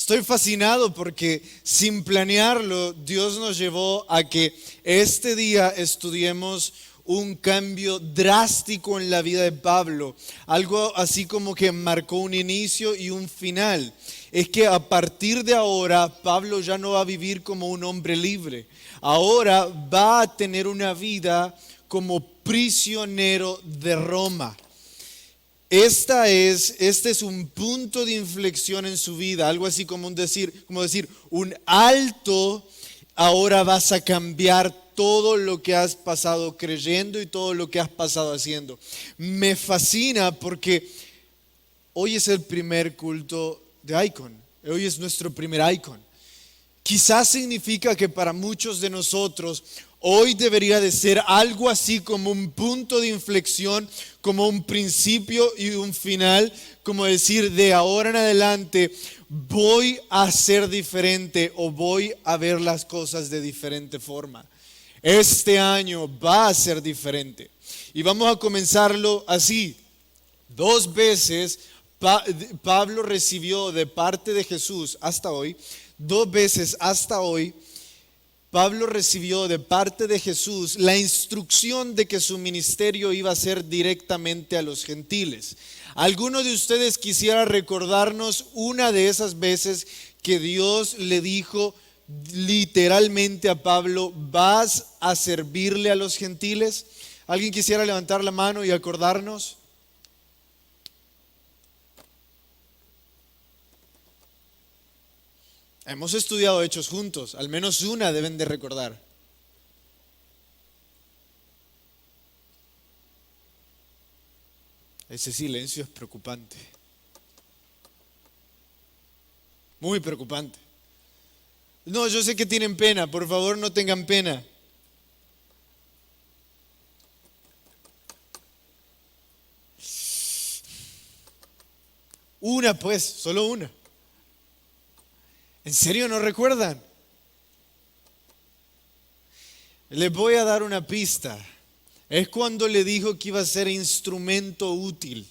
Estoy fascinado porque sin planearlo, Dios nos llevó a que este día estudiemos un cambio drástico en la vida de Pablo, algo así como que marcó un inicio y un final. Es que a partir de ahora, Pablo ya no va a vivir como un hombre libre, ahora va a tener una vida como prisionero de Roma. Este es un punto de inflexión en su vida, algo así como decir, un alto. Ahora vas a cambiar todo lo que has pasado creyendo y todo lo que has pasado haciendo. Me fascina porque hoy es el primer culto de Icon, hoy es nuestro primer Icon. Quizás significa que para muchos de nosotros hoy debería de ser algo así como un punto de inflexión, como un principio y un final, como decir, de ahora en adelante voy a ser diferente o voy a ver las cosas de diferente forma. Este año va a ser diferente. Y vamos a comenzarlo así. 2 veces Pablo recibió de parte de Jesús hasta hoy, 2 veces hasta hoy, Pablo recibió de parte de Jesús la instrucción de que su ministerio iba a ser directamente a los gentiles. ¿Alguno de ustedes quisiera recordarnos una de esas veces que Dios le dijo literalmente a Pablo, vas a servirle a los gentiles? ¿Alguien quisiera levantar la mano y acordarnos? Hemos estudiado Hechos juntos, al menos una deben de recordar. Ese silencio es preocupante, muy preocupante. No, yo sé que tienen pena, por favor no tengan pena. Una pues, solo una. ¿En serio no recuerdan? Les voy a dar una pista. Es cuando le dijo que iba a ser instrumento útil.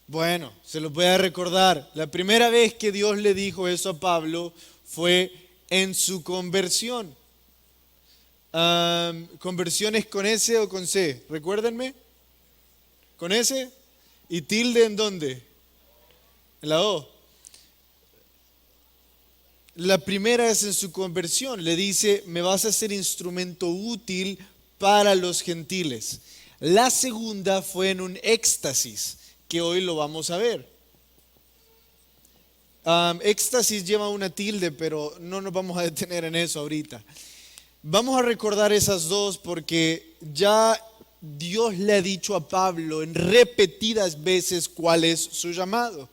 Bueno, se los voy a recordar. La primera vez que Dios le dijo eso a Pablo fue en su conversión. ¿Conversiones con S o con C? Recuérdenme. ¿Con S? ¿Y tilde en dónde? En la O. La primera es en su conversión. Le dice, me vas a ser instrumento útil para los gentiles. La segunda fue en un éxtasis, que hoy lo vamos a ver. Éxtasis lleva una tilde, pero no nos vamos a detener en eso ahorita. Vamos a recordar esas dos porque ya Dios le ha dicho a Pablo en repetidas veces cuál es su llamado.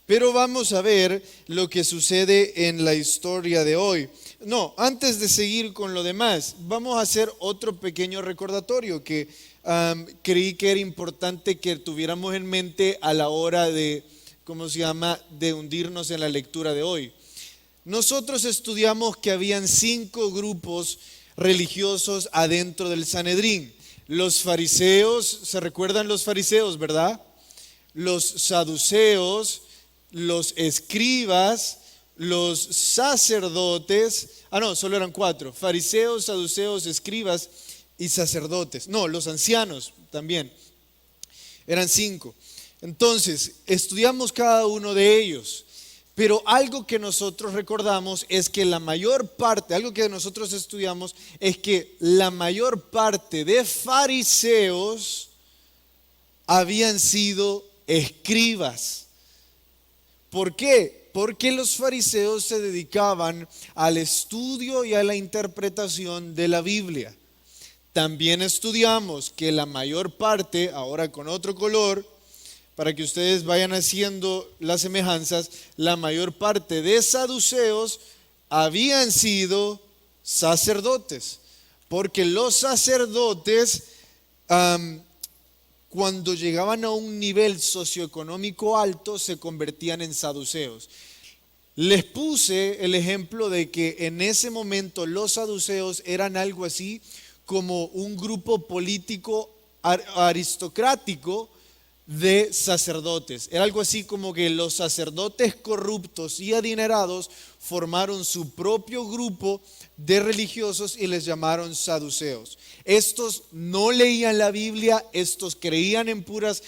Pero vamos a ver lo que sucede en la historia de hoy. No, antes de seguir con lo demás, vamos a hacer otro pequeño recordatorio que creí que era importante que tuviéramos en mente a la hora de, de hundirnos en la lectura de hoy. Nosotros estudiamos que habían 5 grupos religiosos adentro del Sanedrín. Los fariseos, ¿se recuerdan los fariseos, verdad? Los saduceos, los escribas, los sacerdotes, solo eran 4, fariseos, saduceos, escribas y sacerdotes. No, los ancianos también, eran 5. Entonces, estudiamos cada uno de ellos, pero algo que nosotros recordamos es que algo que nosotros estudiamos es que la mayor parte de fariseos habían sido escribas. ¿Por qué? Porque los fariseos se dedicaban al estudio y a la interpretación de la Biblia. También estudiamos que la mayor parte, ahora con otro color, para que ustedes vayan haciendo las semejanzas, la mayor parte de saduceos habían sido sacerdotes. Porque los sacerdotes, cuando llegaban a un nivel socioeconómico alto, se convertían en saduceos. Les puse el ejemplo de que en ese momento los saduceos eran algo así como un grupo político aristocrático de sacerdotes. Era algo así como que los sacerdotes corruptos y adinerados formaron su propio grupo de religiosos y les llamaron saduceos. Estos no leían la Biblia, estos creían en puras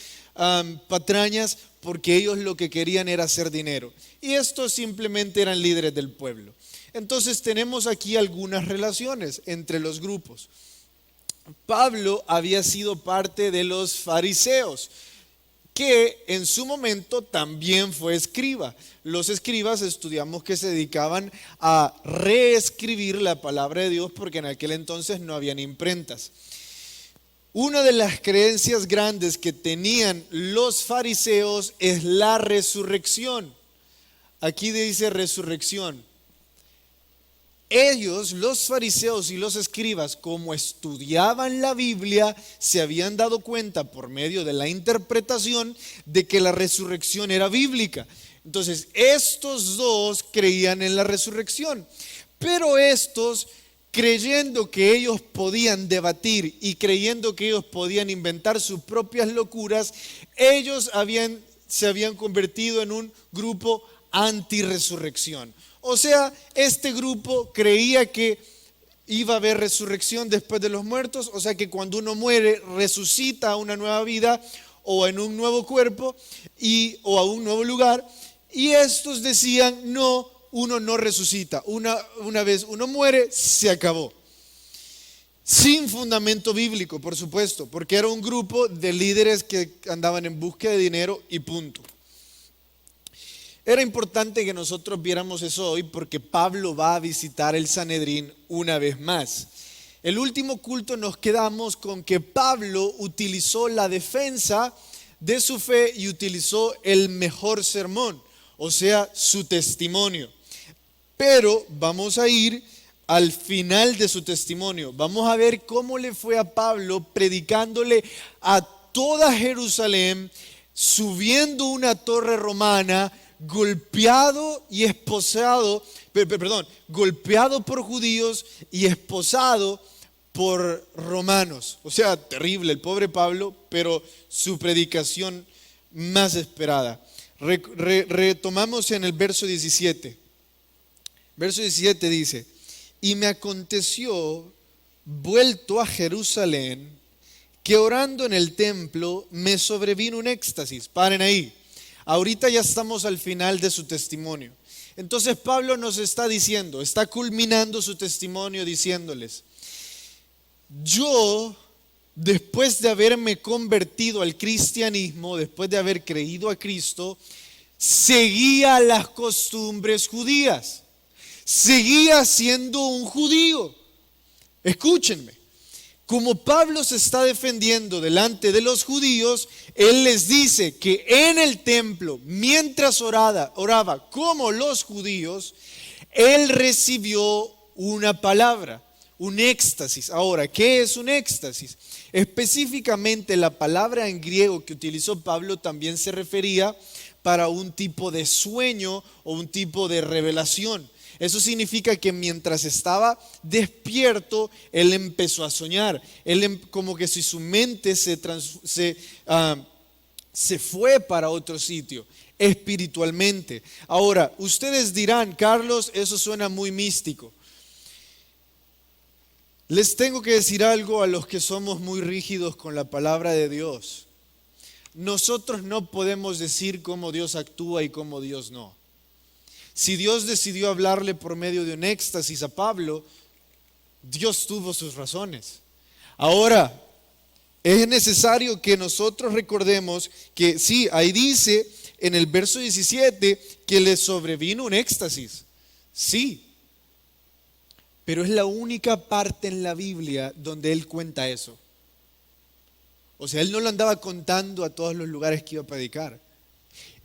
patrañas porque ellos lo que querían era hacer dinero. Y estos simplemente eran líderes del pueblo. Entonces tenemos aquí algunas relaciones entre los grupos. Pablo había sido parte de los fariseos, que en su momento también fue escriba. Los escribas estudiamos que se dedicaban a reescribir la palabra de Dios porque en aquel entonces no habían imprentas. Una de las creencias grandes que tenían los fariseos es la resurrección. Aquí dice resurrección. Ellos, los fariseos y los escribas, como estudiaban la Biblia, se habían dado cuenta por medio de la interpretación de que la resurrección era bíblica. Entonces, estos dos creían en la resurrección, pero estos, creyendo que ellos podían debatir y creyendo que ellos podían inventar sus propias locuras, ellos se habían convertido en un grupo anti-resurrección. O sea, este grupo creía que iba a haber resurrección después de los muertos, o sea que cuando uno muere resucita a una nueva vida o en un nuevo cuerpo o a un nuevo lugar, y estos decían no, uno no resucita, una vez uno muere se acabó. Sin fundamento bíblico, por supuesto, porque era un grupo de líderes que andaban en búsqueda de dinero y punto. Era importante que nosotros viéramos eso hoy porque Pablo va a visitar el Sanedrín una vez más. El último culto nos quedamos con que Pablo utilizó la defensa de su fe y utilizó el mejor sermón, o sea, su testimonio. Pero vamos a ir al final de su testimonio. Vamos a ver cómo le fue a Pablo predicándole a toda Jerusalén, subiendo una torre romana, golpeado por judíos y esposado por romanos. O sea, terrible el pobre Pablo, pero su predicación más esperada. Retomamos en el verso 17. Verso 17 dice: y me aconteció, vuelto a Jerusalén, que orando en el templo me sobrevino un éxtasis. Paren ahí. Ahorita ya estamos al final de su testimonio. Entonces Pablo nos está diciendo, está culminando su testimonio diciéndoles: yo, después de haberme convertido al cristianismo, después de haber creído a Cristo, seguía las costumbres judías. Seguía siendo un judío. Escúchenme. Como Pablo se está defendiendo delante de los judíos, él les dice que en el templo, mientras oraba como los judíos, él recibió una palabra, un éxtasis. Ahora, ¿qué es un éxtasis? Específicamente la palabra en griego que utilizó Pablo también se refería para un tipo de sueño o un tipo de revelación. Eso significa que mientras estaba despierto, él empezó a soñar. Como que si su mente se fue para otro sitio, espiritualmente. Ahora, ustedes dirán: Carlos, eso suena muy místico. Les tengo que decir algo a los que somos muy rígidos con la palabra de Dios. Nosotros no podemos decir cómo Dios actúa y cómo Dios no. Si Dios decidió hablarle por medio de un éxtasis a Pablo, Dios tuvo sus razones. Ahora, es necesario que nosotros recordemos que sí, ahí dice en el verso 17 que le sobrevino un éxtasis. Sí, pero es la única parte en la Biblia donde él cuenta eso. O sea, él no lo andaba contando a todos los lugares que iba a predicar.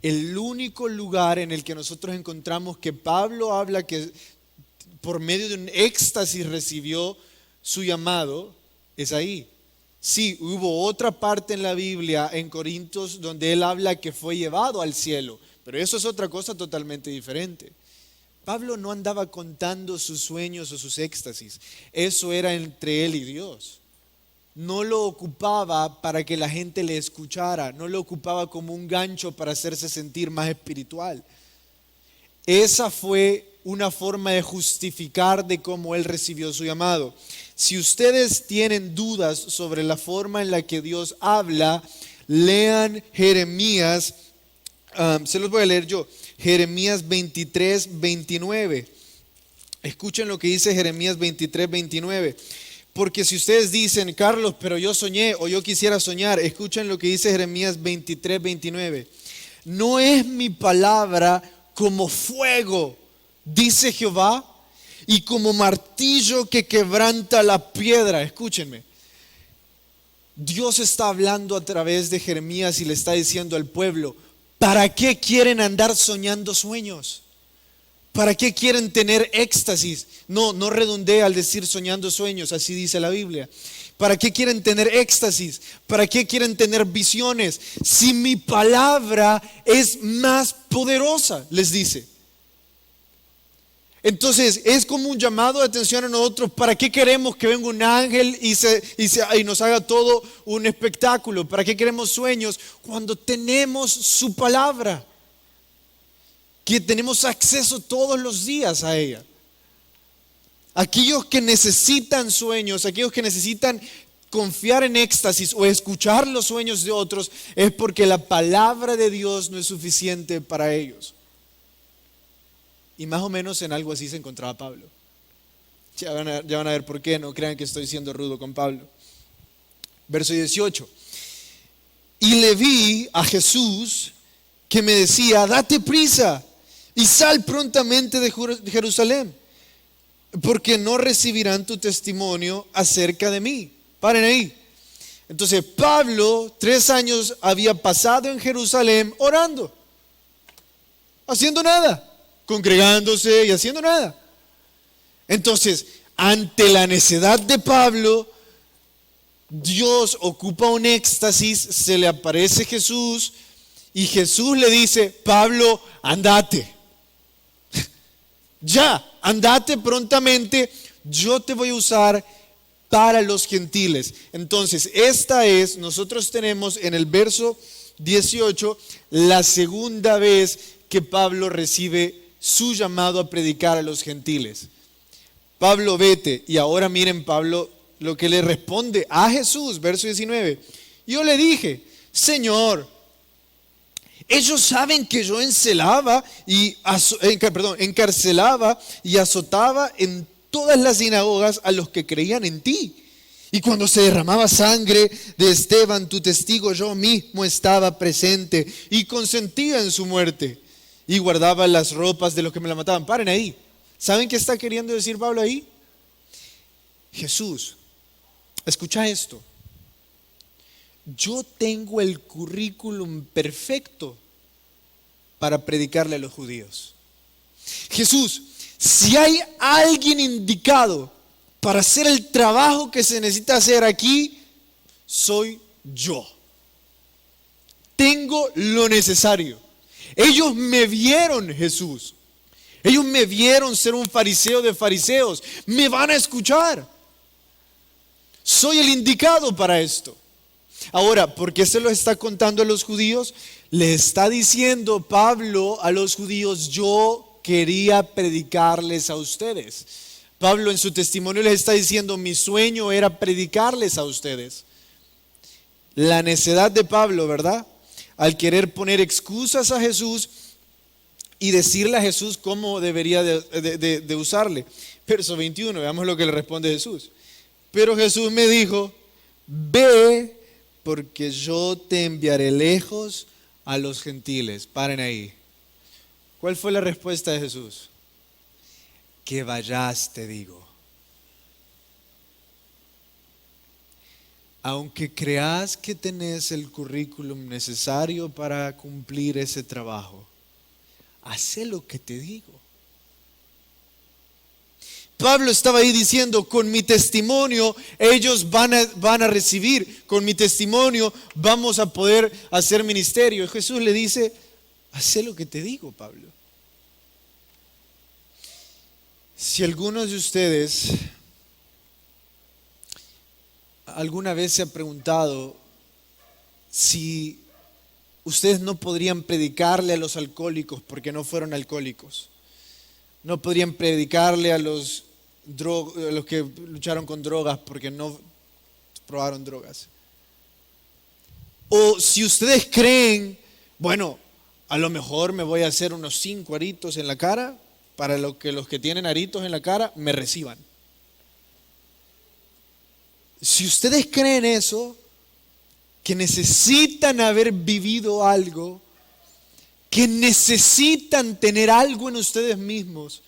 El único lugar en el que nosotros encontramos que Pablo habla que por medio de un éxtasis recibió su llamado es ahí. Sí, hubo otra parte en la Biblia, en Corintios, donde él habla que fue llevado al cielo, pero eso es otra cosa totalmente diferente. Pablo no andaba contando sus sueños o sus éxtasis, eso era entre él y Dios. no lo ocupaba para que la gente le escuchara, no lo ocupaba como un gancho para hacerse sentir más espiritual. Esa fue una forma de justificar de cómo él recibió su llamado. Si ustedes tienen dudas sobre la forma en la que Dios habla, lean Jeremías, se los voy a leer yo, Jeremías 23, 29. Escuchen lo que dice Jeremías 23, 29. Porque si ustedes dicen, Carlos, pero yo soñé o yo quisiera soñar, escuchen lo que dice Jeremías 23, 29. No es mi palabra como fuego, dice Jehová, y como martillo que quebranta la piedra. Escúchenme. Dios está hablando a través de Jeremías y le está diciendo al pueblo, ¿para qué quieren andar soñando sueños? ¿Para qué quieren tener éxtasis? No redondea al decir soñando sueños, así dice la Biblia. ¿Para qué quieren tener éxtasis? ¿Para qué quieren tener visiones? Si mi palabra es más poderosa, les dice. Entonces es como un llamado de atención a nosotros. ¿Para qué queremos que venga un ángel y nos haga todo un espectáculo? ¿Para qué queremos sueños cuando tenemos su palabra? Que tenemos acceso todos los días a ella. Aquellos que necesitan sueños, aquellos que necesitan confiar en éxtasis o escuchar los sueños de otros, es porque la palabra de Dios no es suficiente para ellos. Y más o menos en algo así se encontraba Pablo. Ya van a ver por qué, no crean que estoy siendo rudo con Pablo. Verso 18. Y le vi a Jesús que me decía, date prisa y sal prontamente de Jerusalén, porque no recibirán tu testimonio acerca de mí. Paren ahí. Entonces Pablo 3 años había pasado en Jerusalén orando, haciendo nada, congregándose y haciendo nada. Entonces, ante la necedad de Pablo, Dios ocupa un éxtasis, se le aparece Jesús y Jesús le dice, Pablo, andate. Ya, andate prontamente, yo te voy a usar para los gentiles. Entonces, nosotros tenemos en el verso 18 la segunda vez que Pablo recibe su llamado a predicar a los gentiles. Pablo, vete. Y ahora miren Pablo lo que le responde a Jesús, verso 19. Yo le dije, Señor, ellos saben que yo encarcelaba y azotaba en todas las sinagogas a los que creían en ti. Y cuando se derramaba sangre de Esteban, tu testigo, yo mismo estaba presente y consentía en su muerte. Y guardaba las ropas de los que me la mataban. Paren ahí. ¿Saben qué está queriendo decir Pablo ahí? Jesús, escucha esto. Yo tengo el currículum perfecto para predicarle a los judíos. Jesús, si hay alguien indicado para hacer el trabajo que se necesita hacer aquí, soy yo. Tengo lo necesario. Ellos me vieron, Jesús. Ellos me vieron ser un fariseo de fariseos. Me van a escuchar. Soy el indicado para esto. Ahora, ¿por qué se lo está contando a los judíos? Le está diciendo Pablo a los judíos, yo quería predicarles a ustedes. Pablo en su testimonio les está diciendo, mi sueño era predicarles a ustedes. La necedad de Pablo, ¿verdad? Al querer poner excusas a Jesús y decirle a Jesús cómo debería de usarle. Verso 21, veamos lo que le responde Jesús. Pero Jesús me dijo, ve, porque yo te enviaré lejos a los gentiles. Paren ahí. ¿Cuál fue la respuesta de Jesús? Que vayas, te digo. Aunque creas que tenés el currículum necesario para cumplir ese trabajo, haz lo que te digo. Pablo estaba ahí diciendo, con mi testimonio ellos van a recibir, con mi testimonio vamos a poder hacer ministerio. Y Jesús le dice, haz lo que te digo, Pablo. Si algunos de ustedes ¿Alguna vez se ha preguntado si ustedes no podrían predicarle a los alcohólicos porque no fueron alcohólicos? No podrían predicarle a los que lucharon con drogas porque no probaron drogas. O si ustedes creen, bueno, a lo mejor me voy a hacer unos 5 aritos en la cara para que los que tienen aritos en la cara me reciban. Si ustedes creen eso, que necesitan haber vivido algo, que necesitan tener algo en ustedes mismos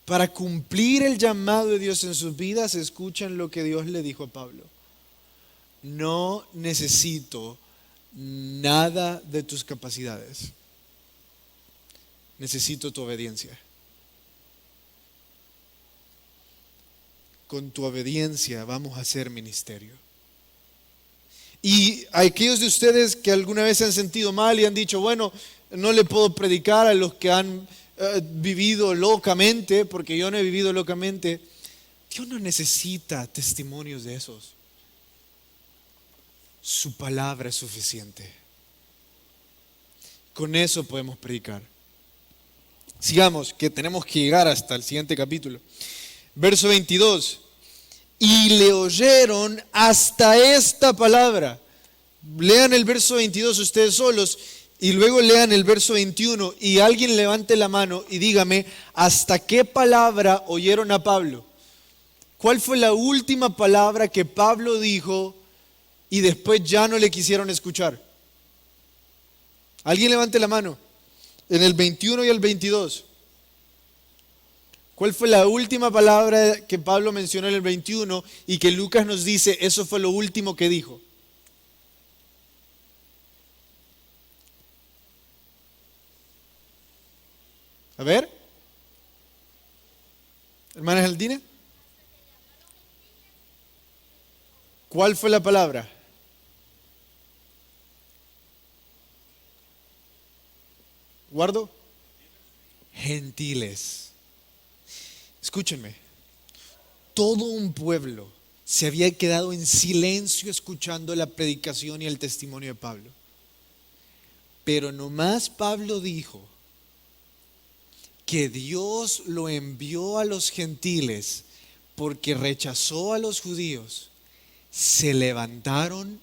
para cumplir el llamado de Dios en sus vidas, escuchen lo que Dios le dijo a Pablo. No necesito nada de tus capacidades. Necesito tu obediencia. Con tu obediencia vamos a hacer ministerio. Y aquellos de ustedes que alguna vez se han sentido mal y han dicho, bueno, no le puedo predicar a los que han vivido locamente, porque yo no he vivido locamente. Dios no necesita testimonios de esos. Su palabra es suficiente. Con eso podemos predicar. Sigamos, que tenemos que llegar hasta el siguiente capítulo. Verso 22. Y le oyeron hasta esta palabra. Lean el verso 22 ustedes solos y luego lean el verso 21 y alguien levante la mano y dígame hasta qué palabra oyeron a Pablo. ¿Cuál fue la última palabra que Pablo dijo y después ya no le quisieron escuchar? Alguien levante la mano. En el 21 y el 22. ¿Cuál fue la última palabra que Pablo mencionó en el 21 y que Lucas nos dice, eso fue lo último que dijo? A ver. Hermana Geraldine. ¿Cuál fue la palabra? ¿Guardo? Gentiles. Escúchenme, todo un pueblo se había quedado en silencio escuchando la predicación y el testimonio de Pablo. Pero nomás Pablo dijo que Dios lo envió a los gentiles porque rechazó a los judíos. Se levantaron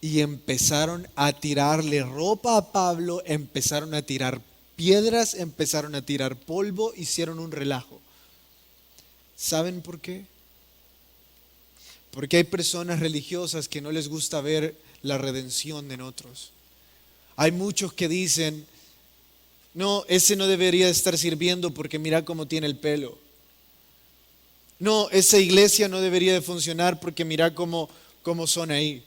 y empezaron a tirarle ropa a Pablo, empezaron a tirar piedras, empezaron a tirar polvo, hicieron un relajo. ¿Saben por qué? Porque hay personas religiosas que no les gusta ver la redención en otros. Hay muchos que dicen, no, ese no debería estar sirviendo porque mira cómo tiene el pelo. No, esa iglesia no debería de funcionar porque mira cómo son ahí.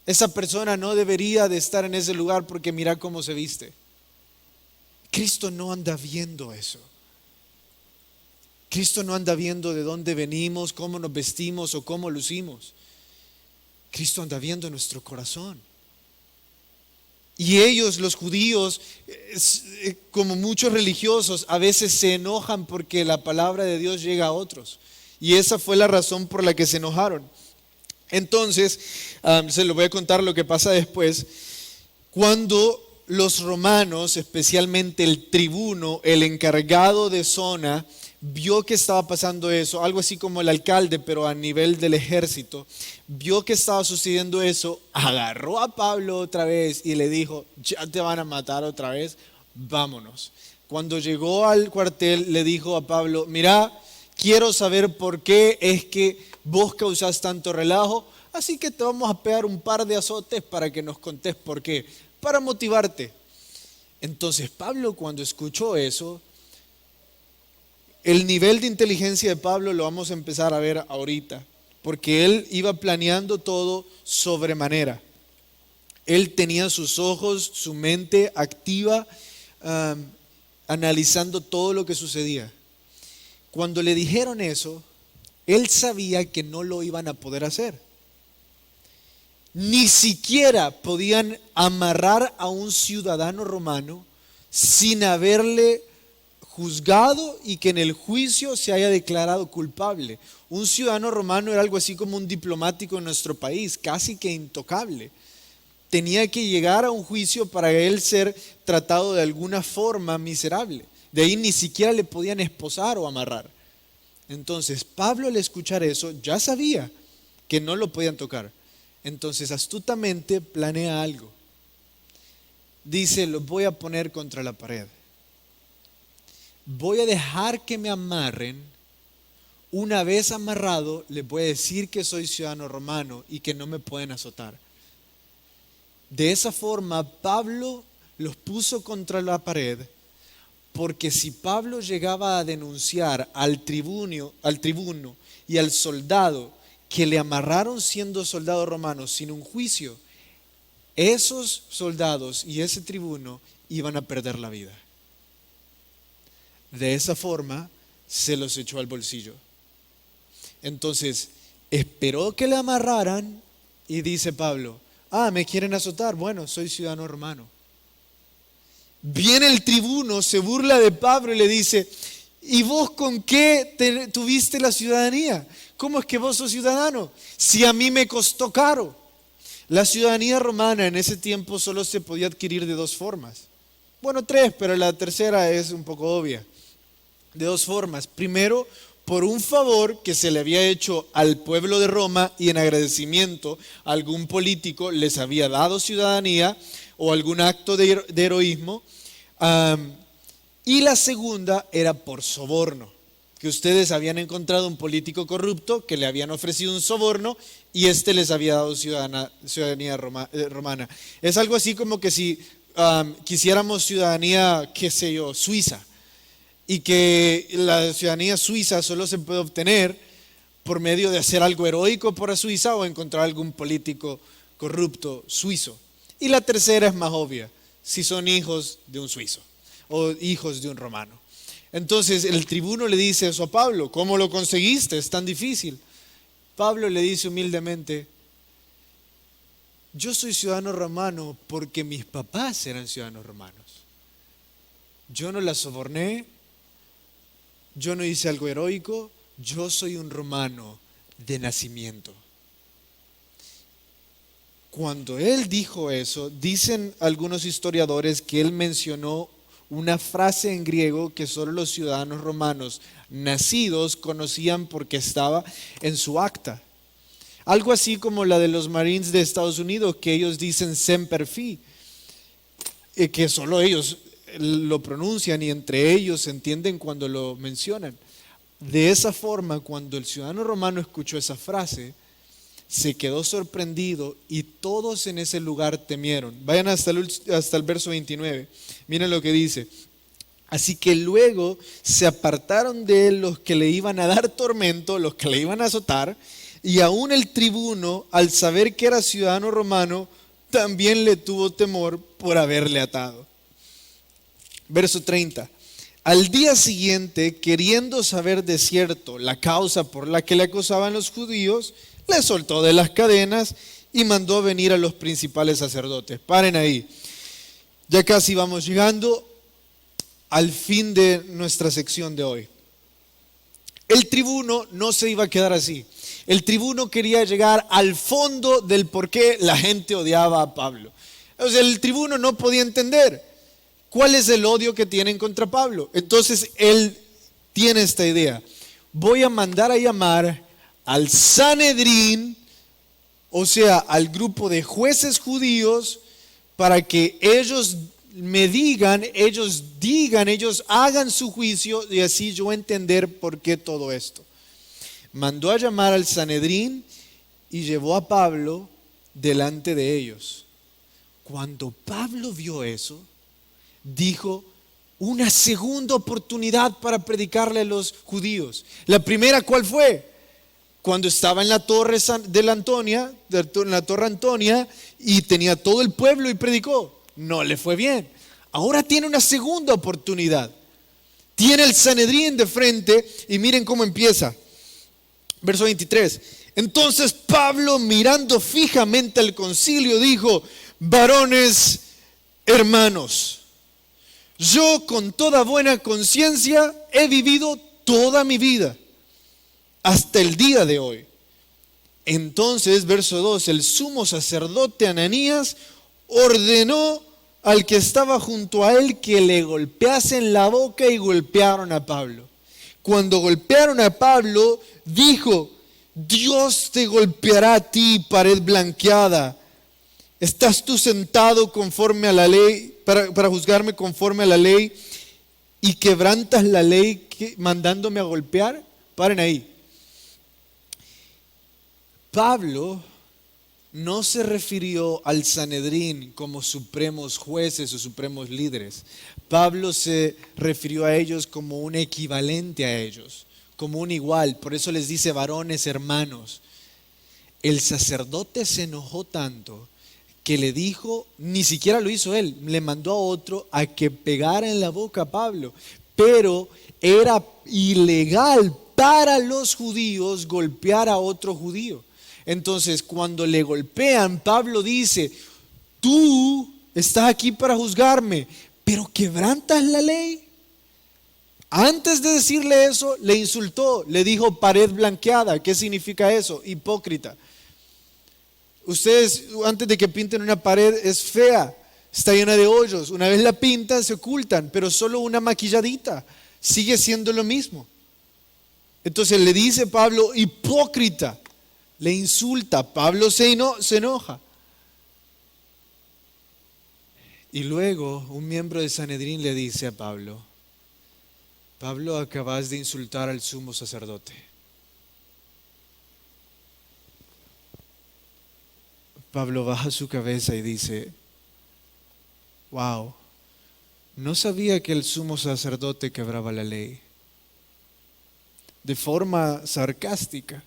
Esa persona no debería de estar en ese lugar porque mira cómo se viste. Cristo no anda viendo eso. Cristo no anda viendo de dónde venimos, cómo nos vestimos o cómo lucimos. Cristo anda viendo nuestro corazón. Y ellos, los judíos, como muchos religiosos, a veces se enojan porque la palabra de Dios llega a otros. Y esa fue la razón por la que se enojaron. Entonces, se lo voy a contar lo que pasa después. Cuando los romanos, especialmente el tribuno, el encargado de zona, vio que estaba pasando eso, algo así como el alcalde, pero a nivel del ejército, vio que estaba sucediendo eso, agarró a Pablo otra vez y le dijo, ya te van a matar otra vez, vámonos. Cuando llegó al cuartel le dijo a Pablo, mira, quiero saber por qué es que vos causás tanto relajo, así que te vamos a pegar un par de azotes para que nos contés por qué, para motivarte. Entonces Pablo, cuando escuchó eso, el nivel de inteligencia de Pablo lo vamos a empezar a ver ahorita, porque él iba planeando todo sobremanera. Él tenía sus ojos, su mente activa, analizando todo lo que sucedía. Cuando le dijeron eso, él sabía que no lo iban a poder hacer. Ni siquiera podían amarrar a un ciudadano romano sin haberle juzgado y que en el juicio se haya declarado culpable. Un ciudadano romano era algo así como un diplomático en nuestro país, casi que intocable. Tenía que llegar a un juicio para él ser tratado de alguna forma miserable. De ahí ni siquiera le podían esposar o amarrar. Entonces Pablo, al escuchar eso, ya sabía que no lo podían tocar. Entonces astutamente planea algo. Dice: los voy a poner contra la pared. Voy a dejar que me amarren. Una vez amarrado, les voy a decir que soy ciudadano romano y que no me pueden azotar. De esa forma, Pablo los puso contra la pared, porque si Pablo llegaba a denunciar al tribuno y al soldado que le amarraron siendo soldado romano sin un juicio, esos soldados y ese tribuno iban a perder la vida. De esa forma se los echó al bolsillo. Entonces esperó que le amarraran y dice Pablo: me quieren azotar, bueno, soy ciudadano romano. Viene el tribuno, se burla de Pablo y le dice: ¿y vos con qué tuviste la ciudadanía? ¿Cómo es que vos sos ciudadano? Si a mí me costó caro. La ciudadanía romana en ese tiempo solo se podía adquirir de dos formas. Bueno, tres, pero la tercera es un poco obvia. De dos formas. Primero, por un favor que se le había hecho al pueblo de Roma y en agradecimiento algún político les había dado ciudadanía o algún acto de heroísmo. Y la segunda era por soborno, que ustedes habían encontrado un político corrupto que le habían ofrecido un soborno y éste les había dado ciudadanía romana. Es algo así como que si quisiéramos ciudadanía, qué sé yo, suiza, y que la ciudadanía suiza solo se puede obtener por medio de hacer algo heroico por Suiza o encontrar algún político corrupto suizo. Y la tercera es más obvia: si son hijos de un suizo o hijos de un romano. Entonces el tribuno le dice eso a Pablo: ¿cómo lo conseguiste? Es tan difícil. Pablo le dice humildemente: yo soy ciudadano romano porque mis papás eran ciudadanos romanos. Yo no la soborné, yo no hice algo heroico, yo soy un romano de nacimiento. Cuando él dijo eso, dicen algunos historiadores que él mencionó una frase en griego que solo los ciudadanos romanos nacidos conocían porque estaba en su acta. Algo así como la de los Marines de Estados Unidos, que ellos dicen semper fi, que solo ellos lo pronuncian y entre ellos se entienden cuando lo mencionan. De esa forma, cuando el ciudadano romano escuchó esa frase, se quedó sorprendido y todos en ese lugar temieron. Vayan hasta el verso 29. Miren lo que dice: así que luego se apartaron de él los que le iban a dar tormento, los que le iban a azotar, y aún el tribuno, al saber que era ciudadano romano, también le tuvo temor por haberle atado. Verso 30. Al día siguiente, queriendo saber de cierto la causa por la que le acusaban los judíos, le soltó de las cadenas y mandó a venir a los principales sacerdotes. Paren ahí. Ya casi vamos llegando al fin de nuestra sección de hoy. El tribuno no se iba a quedar así. El tribuno quería llegar al fondo del por qué la gente odiaba a Pablo. O sea, el tribuno no podía entender cuál es el odio que tienen contra Pablo. Entonces él tiene esta idea: voy a mandar a llamar al Sanedrín, o sea, al grupo de jueces judíos, para que ellos me digan, ellos hagan su juicio y así yo entender por qué todo esto. Mandó a llamar al Sanedrín y llevó a Pablo delante de ellos. Cuando Pablo vio eso, dijo: una segunda oportunidad para predicarle a los judíos. La primera, ¿cuál fue? Cuando estaba en la torre Antonia y tenía todo el pueblo y predicó. No le fue bien. Ahora tiene una segunda oportunidad. Tiene el Sanedrín de frente y miren cómo empieza. Verso 23. Entonces Pablo, mirando fijamente al concilio, dijo: varones hermanos, yo con toda buena conciencia he vivido toda mi vida, hasta el día de hoy. Entonces, verso 2, el sumo sacerdote Ananías ordenó al que estaba junto a él que le golpeasen la boca y golpearon a Pablo. Cuando golpearon a Pablo, dijo: Dios te golpeará a ti, pared blanqueada. ¿Estás tú sentado conforme a la ley, para juzgarme conforme a la ley, y quebrantas la ley mandándome a golpear? Paren ahí. Pablo no se refirió al Sanedrín como supremos jueces o supremos líderes. Pablo se refirió a ellos como un equivalente a ellos, como un igual. Por eso les dice varones, hermanos. El sacerdote se enojó tanto que le dijo, ni siquiera lo hizo él, le mandó a otro a que pegara en la boca a Pablo. Pero era ilegal para los judíos golpear a otro judío. Entonces, cuando le golpean, Pablo dice: tú estás aquí para juzgarme, pero quebrantas la ley. Antes de decirle eso, le insultó, le dijo pared blanqueada. ¿Qué significa eso? Hipócrita. Ustedes, antes de que pinten una pared, es fea, está llena de hoyos. Una vez la pintan, se ocultan, pero solo una maquilladita sigue siendo lo mismo. Entonces le dice Pablo, hipócrita. Le insulta. Pablo se enoja. Y luego un miembro de Sanedrín le dice a Pablo: Pablo, acabas de insultar al sumo sacerdote. Pablo baja su cabeza y dice: wow, no sabía que el sumo sacerdote quebraba la ley. De forma sarcástica.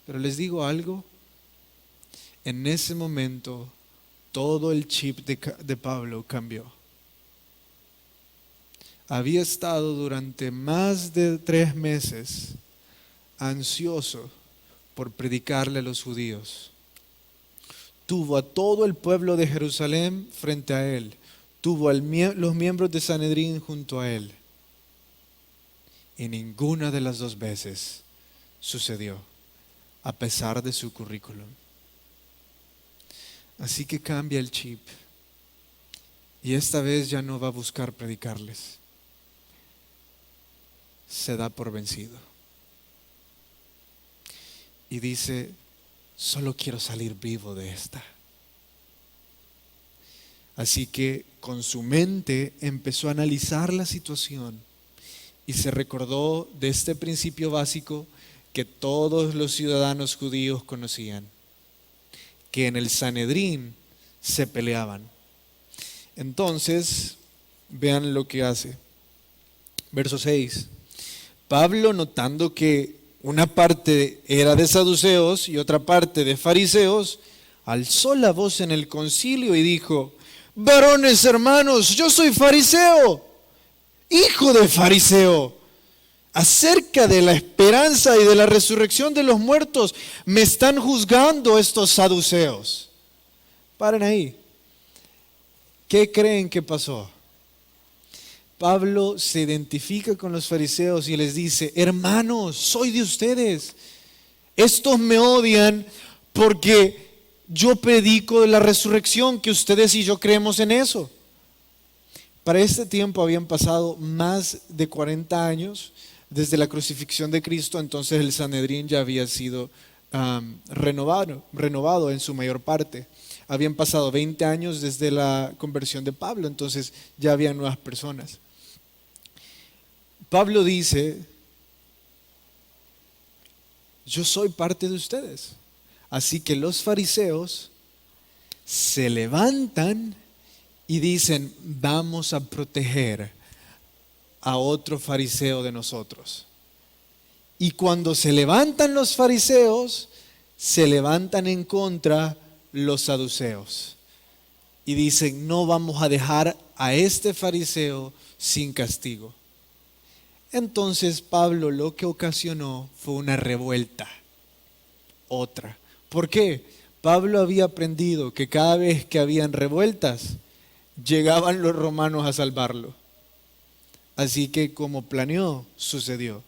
Pero les digo algo, en ese momento todo el chip de Pablo cambió. Había estado durante más de 3 meses ansioso por predicarle a los judíos. Tuvo a todo el pueblo de Jerusalén frente a él. Tuvo a los miembros de Sanedrín junto a él. Y ninguna de las 2 veces sucedió, a pesar de su currículum. Así que cambia el chip. Y esta vez ya no va a buscar predicarles. Se da por vencido. Y dice: solo quiero salir vivo de esta. Así que con su mente empezó a analizar la situación y se recordó de este principio básico que todos los ciudadanos judíos conocían, que en el Sanedrín se peleaban. Entonces, vean lo que hace. Verso 6. Pablo, notando que una parte era de saduceos y otra parte de fariseos, alzó la voz en el concilio y dijo: varones hermanos, yo soy fariseo, hijo de fariseo. Acerca de la esperanza y de la resurrección de los muertos me están juzgando estos saduceos. Paren ahí. ¿Qué creen que pasó? Pablo se identifica con los fariseos y les dice: hermanos, soy de ustedes. Estos me odian porque yo predico de la resurrección, que ustedes y yo creemos en eso. Para este tiempo habían pasado más de 40 años desde la crucifixión de Cristo. Entonces el Sanedrín ya había sido renovado en su mayor parte. Habían pasado 20 años desde la conversión de Pablo, entonces ya había nuevas personas. Pablo dice: yo soy parte de ustedes. Así que los fariseos se levantan y dicen: vamos a proteger a otro fariseo de nosotros. Y cuando se levantan los fariseos, se levantan en contra los saduceos. Y dicen: no vamos a dejar a este fariseo sin castigo. Entonces Pablo lo que ocasionó fue una revuelta. Otra. ¿Por qué? Pablo había aprendido que cada vez que habían revueltas, llegaban los romanos a salvarlo. Así que como planeó, sucedió.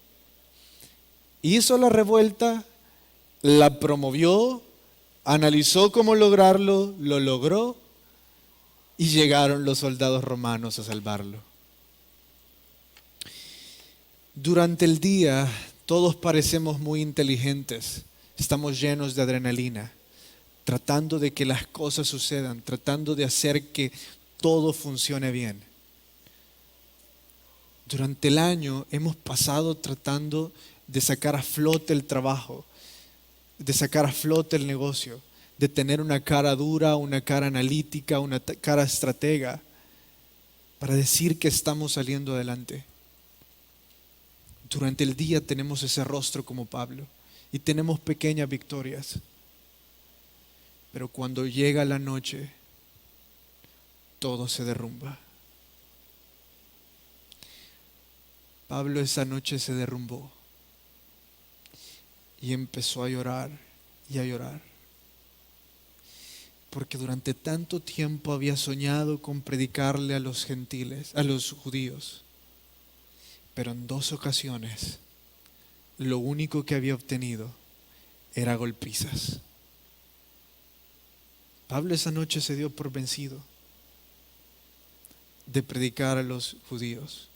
Hizo la revuelta, la promovió, analizó cómo lograrlo, lo logró y llegaron los soldados romanos a salvarlo. Durante el día todos parecemos muy inteligentes, estamos llenos de adrenalina, tratando de que las cosas sucedan, tratando de hacer que todo funcione bien. Durante el año hemos pasado tratando de sacar a flote el trabajo, de sacar a flote el negocio, de tener una cara dura, una cara analítica, una cara estratega, para decir que estamos saliendo adelante. Durante el día tenemos ese rostro como Pablo y tenemos pequeñas victorias. Pero cuando llega la noche, todo se derrumba. Pablo esa noche se derrumbó y empezó a llorar y a llorar. Porque durante tanto tiempo había soñado con predicarle a los gentiles, a los judíos. Pero en 2 ocasiones, lo único que había obtenido era golpizas. Pablo esa noche se dio por vencido de predicar a los judíos.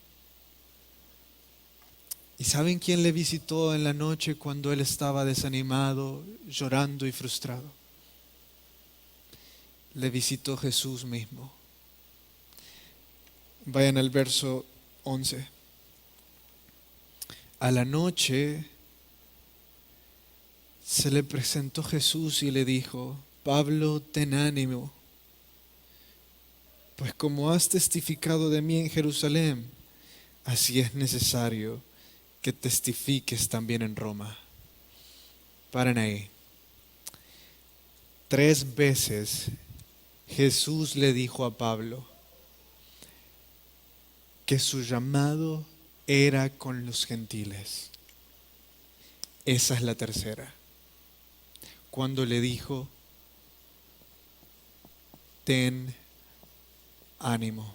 ¿Y saben quién le visitó en la noche cuando él estaba desanimado, llorando y frustrado? Le visitó Jesús mismo. Vayan al verso 11. A la noche se le presentó Jesús y le dijo: Pablo, ten ánimo, pues como has testificado de mí en Jerusalén, así es necesario que testifiques también en Roma. Paren ahí. 3 veces Jesús le dijo a Pablo que su llamado era con los gentiles. Esa es la tercera. Cuando le dijo: ten ánimo.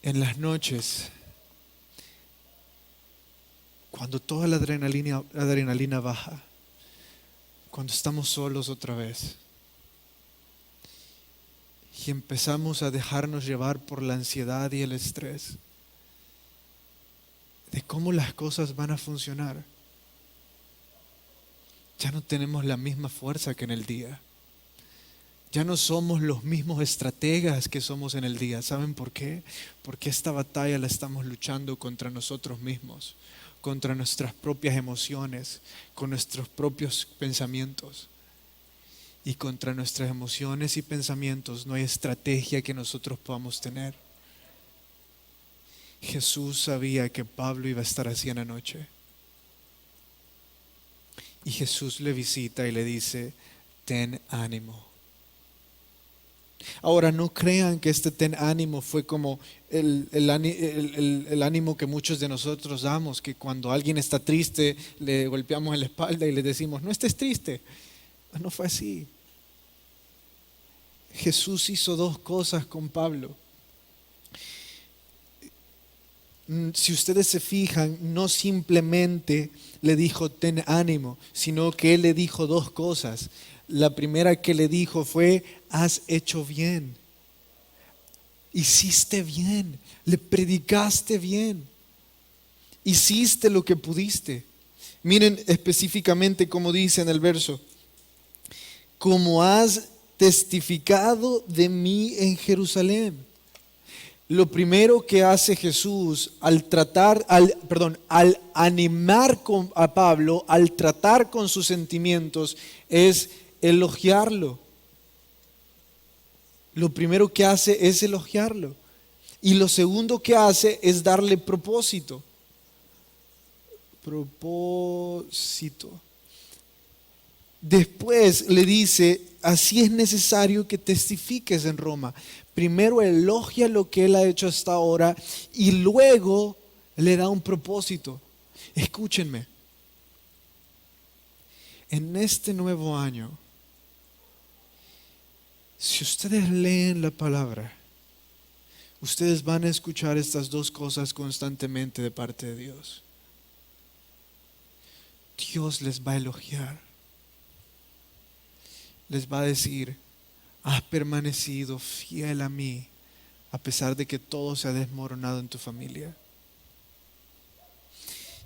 En las noches, cuando toda la adrenalina baja, cuando estamos solos otra vez y empezamos a dejarnos llevar por la ansiedad y el estrés de cómo las cosas van a funcionar, ya no tenemos la misma fuerza que en el día. Ya no somos los mismos estrategas que somos en el día. ¿Saben por qué? Porque esta batalla la estamos luchando contra nosotros mismos, contra nuestras propias emociones, con nuestros propios pensamientos. Y contra nuestras emociones y pensamientos no hay estrategia que nosotros podamos tener. Jesús sabía que Pablo iba a estar así en la noche. Y Jesús le visita y le dice: ten ánimo. Ahora, no crean que este ten ánimo fue como el ánimo que muchos de nosotros damos, que cuando alguien está triste le golpeamos en la espalda y le decimos: no estés triste. No fue así. Jesús hizo 2 cosas con Pablo. Si ustedes se fijan, no simplemente le dijo ten ánimo, sino que él le dijo 2 cosas. La primera que le dijo fue: has hecho bien, hiciste bien, le predicaste bien, hiciste lo que pudiste. Miren específicamente cómo dice en el verso: como has testificado de mí en Jerusalén. Lo primero que hace Jesús al animar a Pablo, al tratar con sus sentimientos, es elogiarlo. Lo primero que hace es elogiarlo. Y lo segundo que hace es darle propósito. Después le dice: así es necesario que testifiques en Roma. Primero elogia lo que él ha hecho hasta ahora y luego le da un propósito. Escúchenme. En este nuevo año, Si ustedes leen la palabra, ustedes van a escuchar estas dos cosas constantemente de parte de Dios. Dios les va a elogiar. Les va a decir: has permanecido fiel a mí a pesar de que todo se ha desmoronado en tu familia.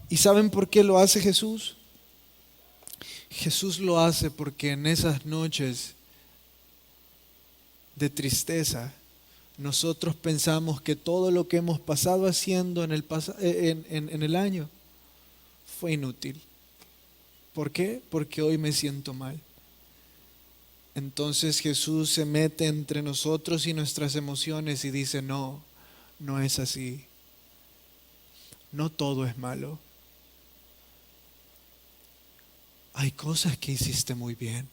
¿Y saben por qué lo hace Jesús? Jesús lo hace porque en esas noches de tristeza, nosotros pensamos que todo lo que hemos pasado haciendo en el año fue inútil. ¿Por qué? Porque hoy me siento mal. Entonces Jesús se mete entre nosotros y nuestras emociones y dice: no, no es así. No todo es malo. Hay cosas que hiciste muy bien.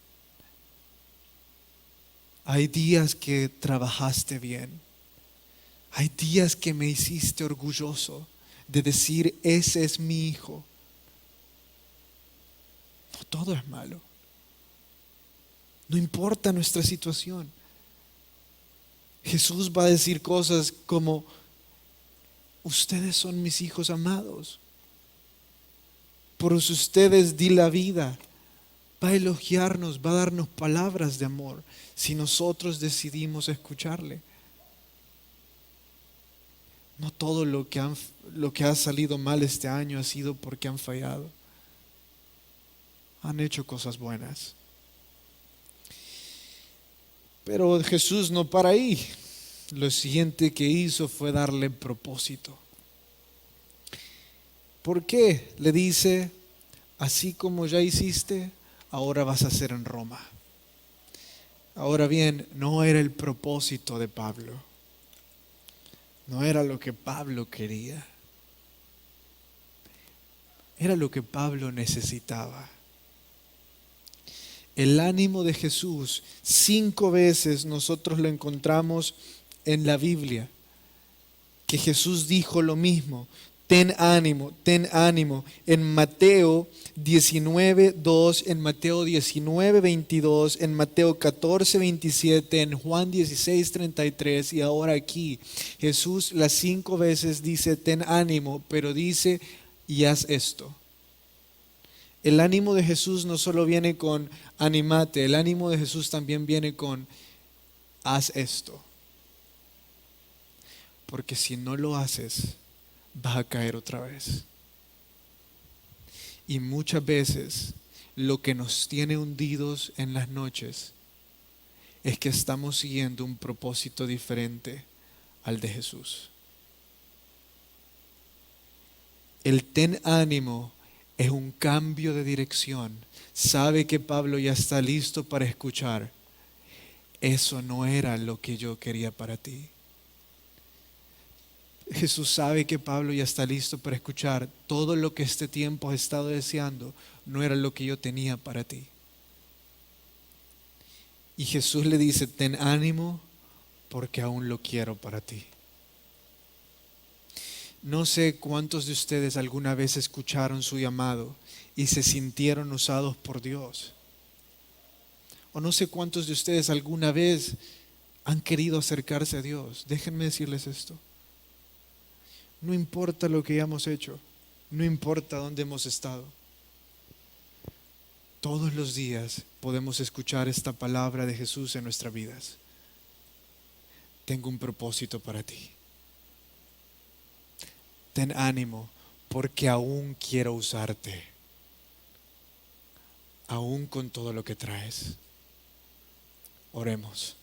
Hay días que trabajaste bien. Hay días que me hiciste orgulloso de decir: ese es mi hijo. No todo es malo. No importa nuestra situación. Jesús va a decir cosas como: ustedes son mis hijos amados. Por ustedes di la vida. Va a elogiarnos, va a darnos palabras de amor si nosotros decidimos escucharle. No todo lo que ha salido mal este año ha sido porque han fallado. Han hecho cosas buenas. Pero Jesús no para ahí. Lo siguiente que hizo fue darle propósito. ¿Por qué? Le dice: así como ya hiciste, ahora vas a hacer en Roma. Ahora bien, no era el propósito de Pablo. No era lo que Pablo quería. Era lo que Pablo necesitaba. El ánimo de Jesús, 5 veces nosotros lo encontramos en la Biblia, que Jesús dijo lo mismo: ten ánimo, ten ánimo. En Mateo 19:2, en Mateo 19:22, en Mateo 14:27, en Juan 16:33 y ahora aquí. Jesús las 5 veces dice: ten ánimo, pero dice: y haz esto. El ánimo de Jesús no solo viene con animate, el ánimo de Jesús también viene con haz esto. Porque si no lo haces, vas a caer otra vez. Y muchas veces lo que nos tiene hundidos en las noches es que estamos siguiendo un propósito diferente al de Jesús. El ten ánimo es un cambio de dirección. Sabe que Pablo ya está listo para escuchar: eso no era lo que yo quería para ti. Jesús sabe que Pablo ya está listo para escuchar: todo lo que este tiempo has estado deseando no era lo que yo tenía para ti. Y Jesús le dice: ten ánimo porque aún lo quiero para ti. No sé cuántos de ustedes alguna vez escucharon su llamado y se sintieron usados por Dios. O no sé cuántos de ustedes alguna vez han querido acercarse a Dios. Déjenme decirles esto. No importa lo que hayamos hecho, no importa dónde hemos estado. Todos los días podemos escuchar esta palabra de Jesús en nuestras vidas: tengo un propósito para ti. Ten ánimo porque aún quiero usarte, aún con todo lo que traes. Oremos.